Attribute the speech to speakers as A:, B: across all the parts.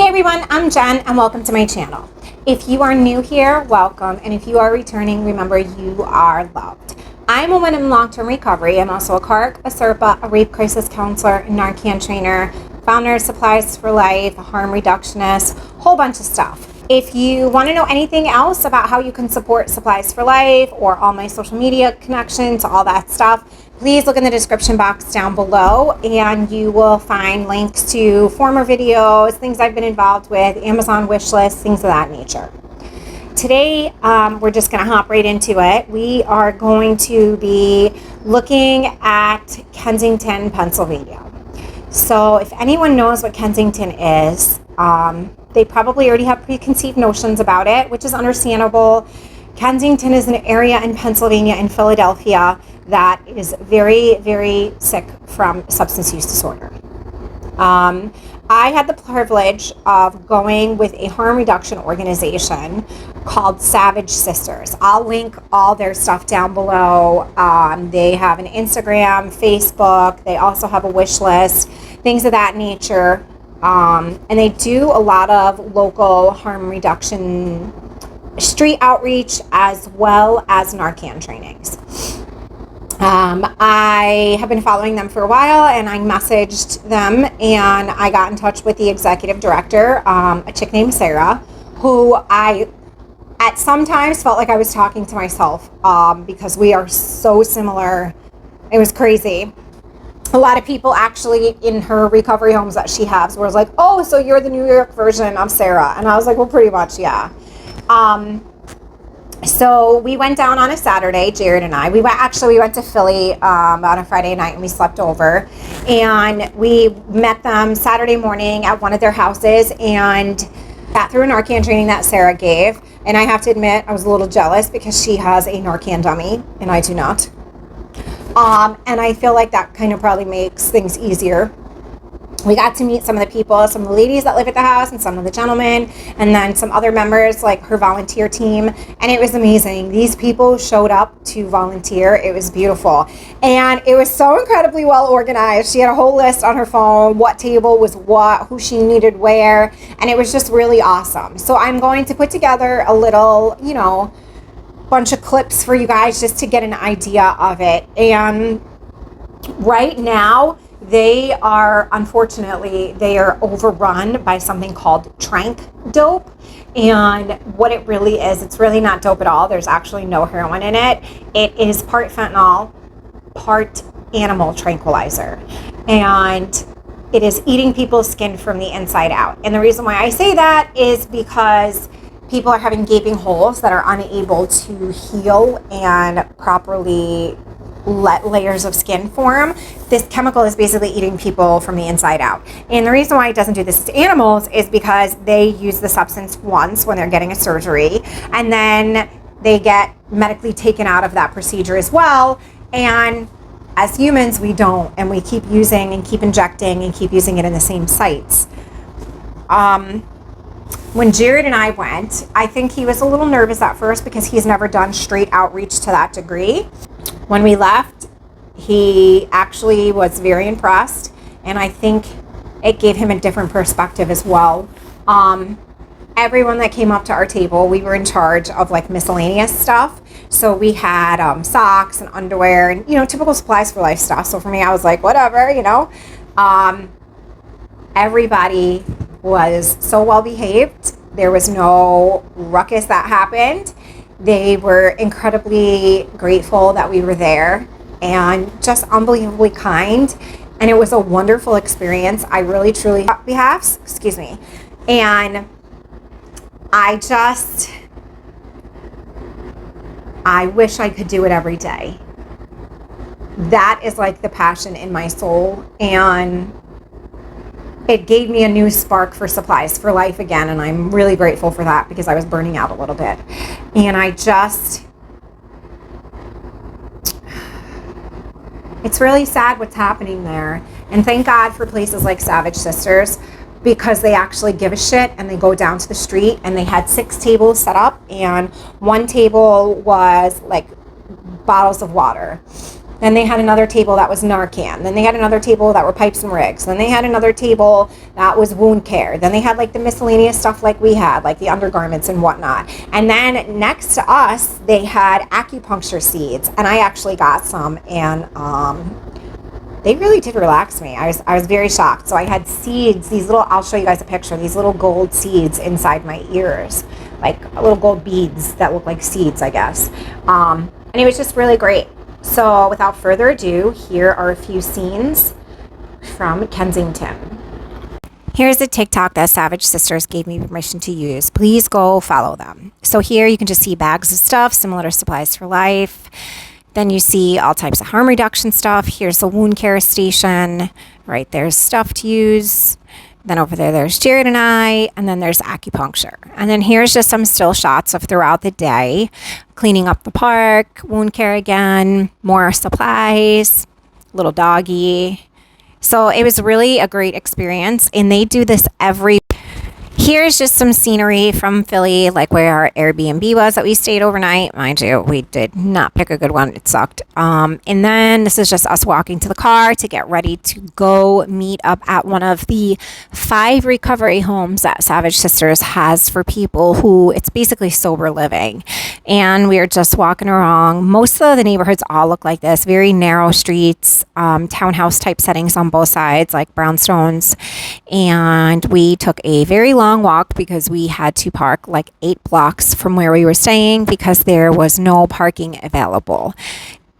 A: everyone, I'm Jen and welcome to my channel. If you are new here, welcome, and if you are returning, remember you are loved. I'm a woman in long-term recovery. I'm also a CARC, a SERPA, a rape crisis counselor, a Narcan trainer, founder of Supplies for Life, a harm reductionist, whole bunch of stuff. If you want to know anything else about how you can support Supplies for Life or all my social media connections, all that stuff, please look in the description box down below and you will find links to former videos, things I've been involved with, Amazon wish lists, things of that nature. Today, we're just going to hop right into it. We are going to be looking at Kensington, Pennsylvania. So if anyone knows what Kensington is, they probably already have preconceived notions about it, which is understandable. Kensington is an area in Pennsylvania and Philadelphia that is very, very sick from substance use disorder. I had the privilege of going with a harm reduction organization called Savage Sisters. I'll link all their stuff down below. They have an Instagram, Facebook. They also have a wish list, things of that nature. And they do a lot of local harm reduction street outreach as well as Narcan trainings. I have been following them for a while and I messaged them and I got in touch with the executive director, a chick named Sarah, who I at some times felt like I was talking to myself because we are so similar. It was crazy. A lot of people actually in her recovery homes that she has was like, oh, so you're the New York version of Sarah. And I was like, well, pretty much, yeah. So we went down on a Saturday, Jared and I. We went to Philly on a Friday night and we slept over. And we met them Saturday morning at one of their houses and got through a Narcan training that Sarah gave. And I have to admit, I was a little jealous because she has a Narcan dummy and I do not. And I feel like that kind of probably makes things easier. We got to meet some of the people, some of the ladies that live at the house and some of the gentlemen, and then some other members like her volunteer team. And it was amazing. These people showed up to volunteer. It was beautiful. And it was so incredibly well organized. She had a whole list on her phone, what table was what, who she needed where. And it was just really awesome. So I'm going to put together a little, bunch of clips for you guys just to get an idea of it. And right now, they are overrun by something called trank dope. And what it really is, it's really not dope at all. There's actually no heroin in it. It is part fentanyl, part animal tranquilizer. And it is eating people's skin from the inside out. And the reason why I say that is because people are having gaping holes that are unable to heal and properly let layers of skin form. This chemical is basically eating people from the inside out. And the reason why it doesn't do this to animals is because they use the substance once when they're getting a surgery, and then they get medically taken out of that procedure as well. And as humans, we don't, and we keep using and keep injecting and keep using it in the same sites. When Jared and I went, I think he was a little nervous at first because he's never done straight outreach to that degree. When we left, he actually was very impressed, and I think it gave him a different perspective as well. Everyone that came up to our table, we were in charge of like miscellaneous stuff. So we had socks and underwear and, typical Supplies for Life stuff. So for me, I was like, whatever, Everybody was so well behaved. There was no ruckus that happened. They were incredibly grateful that we were there and just unbelievably kind. And it was a wonderful experience. I really, truly, And I wish I could do it every day. That is like the passion in my soul. And it gave me a new spark for Supplies for Life again, and I'm really grateful for that because I was burning out a little bit. And it's really sad what's happening there. And thank God for places like Savage Sisters because they actually give a shit and they go down to the street, and they had 6 tables set up, and one table was like bottles of water. Then they had another table that was Narcan. Then they had another table that were pipes and rigs. Then they had another table that was wound care. Then they had like the miscellaneous stuff like we had, like the undergarments and whatnot. And then next to us, they had acupuncture seeds. And I actually got some, and they really did relax me. I was very shocked. So I had seeds, these little, I'll show you guys a picture, these little gold seeds inside my ears, like little gold beads that look like seeds, I guess. And it was just really great. So without further ado, here are a few scenes from Kensington. Here's a TikTok that Savage Sisters gave me permission to use. Please go follow them. So here you can just see bags of stuff similar to Supplies for Life. Then you see all types of harm reduction stuff. Here's the wound care station. Right there's stuff to use. Then over there's Jared and I, and then there's acupuncture. And then here's just some still shots of throughout the day, cleaning up the park, wound care again, more supplies, little doggy. So it was really a great experience, and they do this every. Here's just some scenery from Philly, like where our Airbnb was that we stayed overnight. Mind you, we did not pick a good one. It sucked. And then this is just us walking to the car to get ready to go meet up at one of the 5 recovery homes that Savage Sisters has for people who, it's basically sober living. And we are just walking around. Most of the neighborhoods all look like this, very narrow streets, townhouse type settings on both sides, like brownstones. And we took a very long walk because we had to park like 8 blocks from where we were staying because there was no parking available.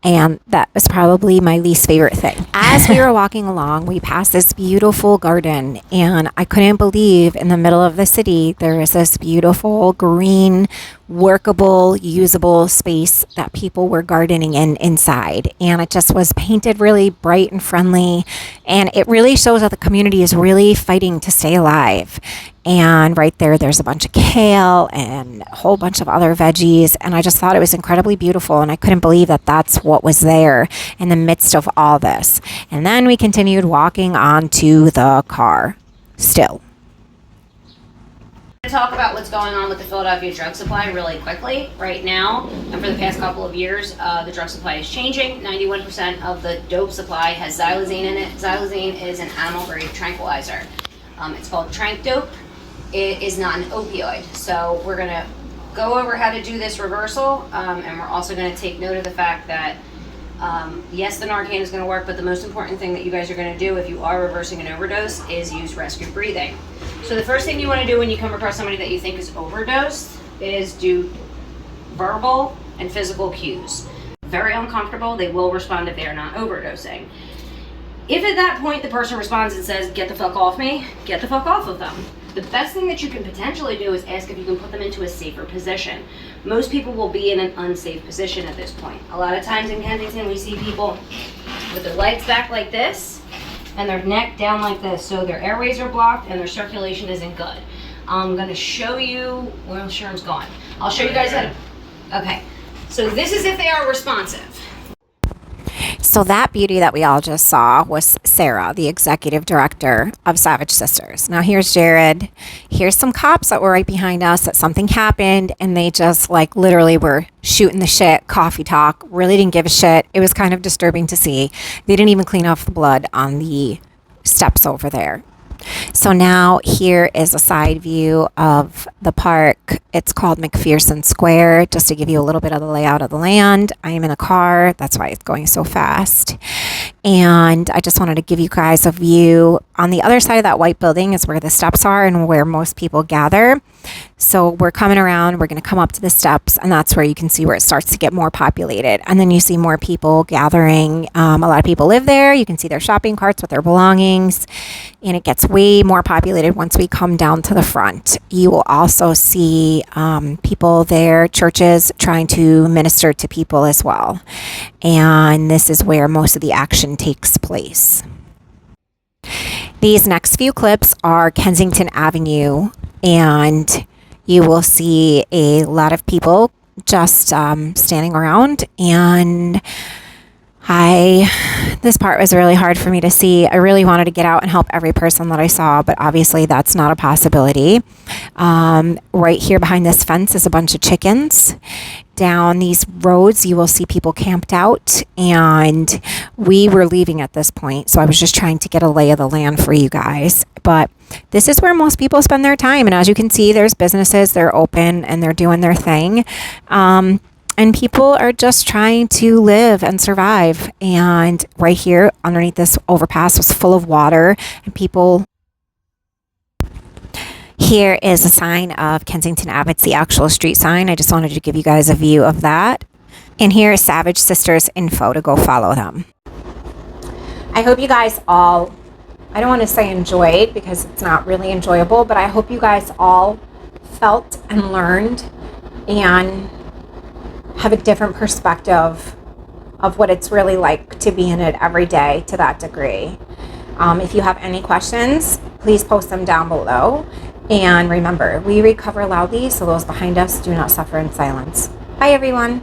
A: And that was probably my least favorite thing. As we were walking along, we passed this beautiful garden, and I couldn't believe in the middle of the city there was this beautiful green, workable, usable space that people were gardening in inside. And it just was painted really bright and friendly, and it really shows that the community is really fighting to stay alive. And right there's a bunch of kale and a whole bunch of other veggies. And I just thought it was incredibly beautiful. And I couldn't believe that that's what was there in the midst of all this. And then we continued walking on to the car still.
B: To talk about what's going on with the Philadelphia drug supply really quickly right now, and for the past couple of years, the drug supply is changing. 91% of the dope supply has xylazine in it. Xylazine is an animal grade tranquilizer. It's called trank dope. It is not an opioid. So we're going to go over how to do this reversal, and we're also going to take note of the fact that yes, the Narcan is going to work, but the most important thing that you guys are going to do if you are reversing an overdose is use rescue breathing. So the first thing you want to do when you come across somebody that you think is overdosed is do verbal and physical cues. Very uncomfortable. They will respond if they are not overdosing. If at that point the person responds and says, "Get the fuck off me," get the fuck off of them. The best thing that you can potentially do is ask if you can put them into a safer position. Most people will be in an unsafe position at this point. A lot of times in Kensington, we see people with their legs back like this and their neck down like this. So their airways are blocked and their circulation isn't good. I'm going to show you, well, Sherm's gone. I'll show you guys how to, okay. So this is if they are responsive.
A: So that beauty that we all just saw was Sarah, the executive director of Savage Sisters. Now here's Jared. Here's some cops that were right behind us that something happened, and they just like literally were shooting the shit, coffee talk, really didn't give a shit. It was kind of disturbing to see. They didn't even clean off the blood on the steps over there. So now here is a side view of the park. It's called McPherson Square, just to give you a little bit of the layout of the land. I am in a car, that's why it's going so fast. And I just wanted to give you guys a view. On the other side of that white building is where the steps are and where most people gather. So we're coming around, we're going to come up to the steps, and that's where you can see where it starts to get more populated. And then you see more people gathering. A lot of people live there. You can see their shopping carts with their belongings, and it gets way more populated once we come down to the front. You will also see people there, churches trying to minister to people as well. And this is where most of the action takes place. These next few clips are Kensington Avenue, and you will see a lot of people just standing around, and This part was really hard for me to see. I really wanted to get out and help every person that I saw, but obviously that's not a possibility. Right here behind this fence is a bunch of chickens. Down these roads, you will see people camped out, and we were leaving at this point, so I was just trying to get a lay of the land for you guys. But this is where most people spend their time, and as you can see, there's businesses, they're open, and they're doing their thing. And people are just trying to live and survive. And right here underneath this overpass was full of water, and people. Here is a sign of Kensington Ave. It's the actual street sign. I just wanted to give you guys a view of that. And here is Savage Sisters info to go follow them. I hope you guys all, I don't want to say enjoyed because it's not really enjoyable, but I hope you guys all felt and learned and have a different perspective of what it's really like to be in it every day to that degree. If you have any questions, please post them down below. And remember, we recover loudly, so those behind us do not suffer in silence. Bye, everyone.